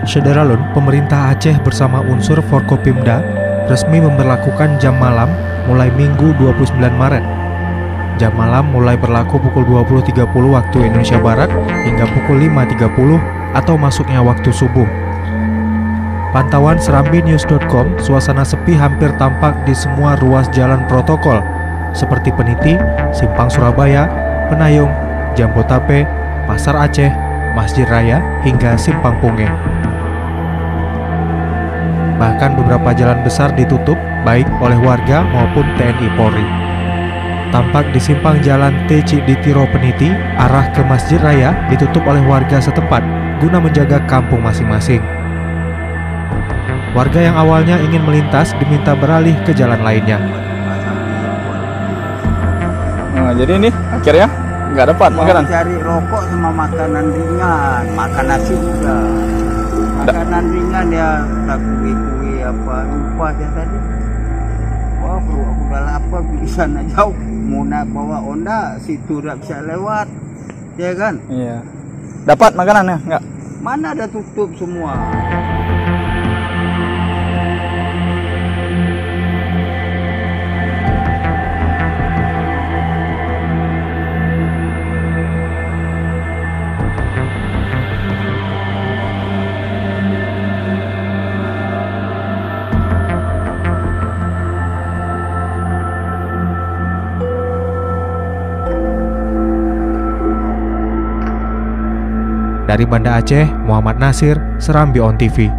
Syederalun, pemerintah Aceh bersama unsur Forkopimda resmi memberlakukan jam malam mulai Minggu 29 Maret. Jam malam mulai berlaku pukul 20.30 waktu Indonesia Barat hingga pukul 5.30 atau masuknya waktu subuh. Pantauan serambinews.com, suasana sepi hampir tampak di semua ruas jalan protokol seperti Peniti, Simpang Surabaya, Penayung, Jambotape, Pasar Aceh, Masjid Raya, hingga Simpang Punge. Bahkan beberapa jalan besar ditutup baik oleh warga maupun TNI Polri. Tampak di simpang jalan T. Ciditiro Peniti, arah ke Masjid Raya ditutup oleh warga setempat guna menjaga kampung masing-masing. Warga yang awalnya ingin melintas diminta beralih ke jalan lainnya. Nah, jadi ini akhirnya nggak dapat makanan. Cari rokok sama makanan ringan, makan nasi juga. Makanan ringan ya, tak kue-kue apa lupa ya tadi. Wah, perlu aku udah lapar di sana jauh. Mau nak bawa Honda, situ tak bisa lewat, ya kan? Iya. Dapat makanannya nggak? Mana ada tutup semua. Dari Banda Aceh, Muhammad Nasir, Serambi On TV.